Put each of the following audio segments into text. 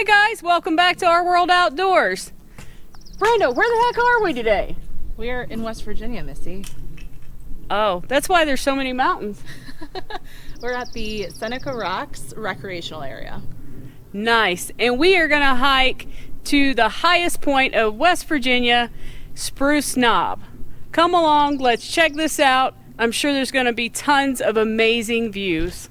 Hi guys, welcome back to Our World Outdoors. Brenda, where the heck are we today? We're in West Virginia, Missy. Oh, that's why there's so many mountains. We're at the Seneca Rocks recreational area. Nice, and we are gonna hike to the highest point of West Virginia, Spruce Knob. Come along, let's check this out. I'm sure there's gonna be tons of amazing views.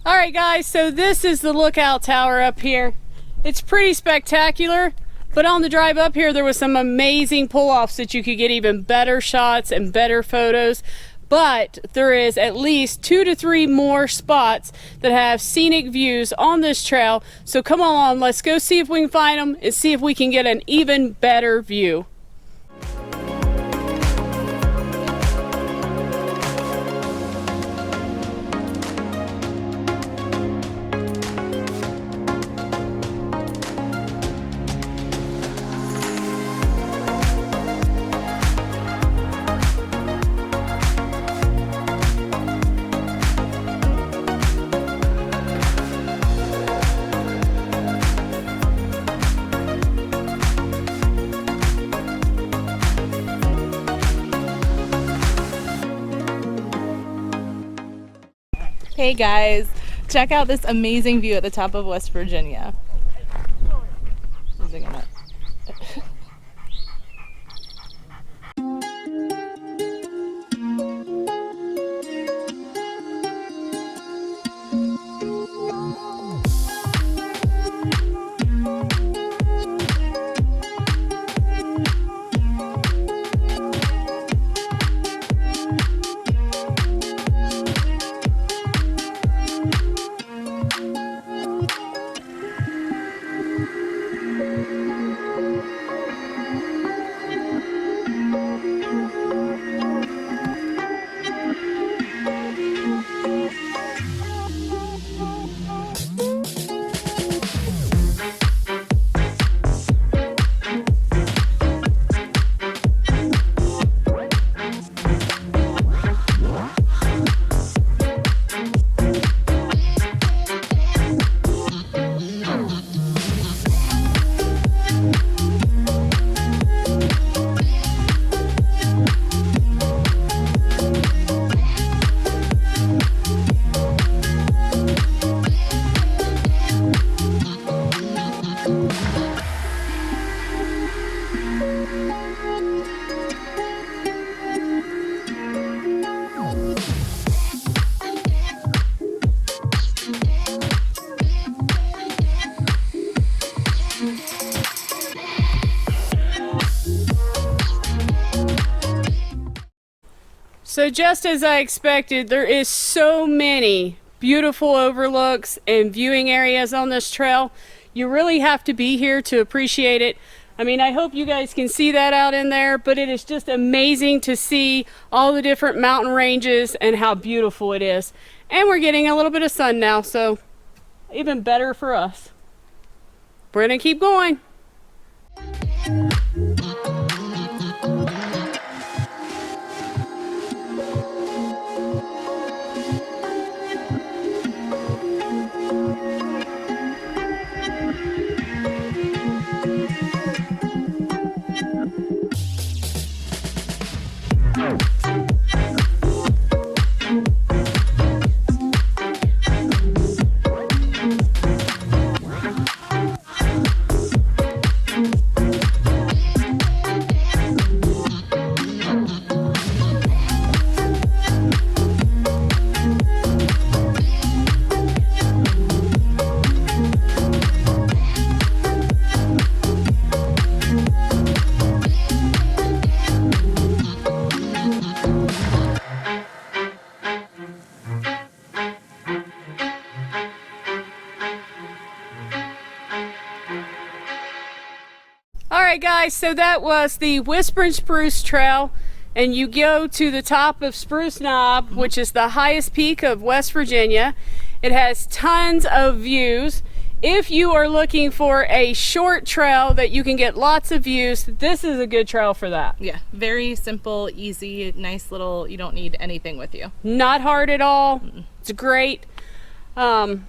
Alright guys, so this is the lookout tower up here. It's pretty spectacular, but on the drive up here there was some amazing pull-offs that you could get even better shots and better photos. But there is at least 2 to 3 more spots that have scenic views on this trail. So come on, let's go see if we can find them and see if we can get an even better view. Hey guys, check out this amazing view at the top of West Virginia. Zooming in. So just as I expected, there is so many beautiful overlooks and viewing areas on this trail. You really have to be here to appreciate it. I mean, I hope you guys can see that out in there, but it is just amazing to see all the different mountain ranges and how beautiful it is. And we're getting a little bit of sun now, so even better for us. We're gonna keep going. Alright guys, so that was the Whispering Spruce Trail, and you go to the top of Spruce Knob, which is the highest peak of West Virginia. It has tons of views. If you are looking for a short trail that you can get lots of views, this is a good trail for that. Yeah, very simple, easy, nice little, you don't need anything with you. Not hard at all. It's great. Tons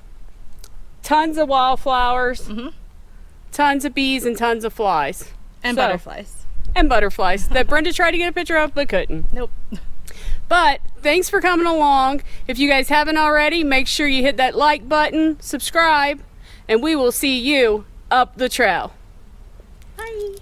of wildflowers, tons of bees, and tons of flies. And butterflies. And butterflies that Brenda tried to get a picture of but couldn't. Nope. But thanks for coming along. If you guys haven't already, make sure you hit that like button, subscribe, and we will see you up the trail. Bye.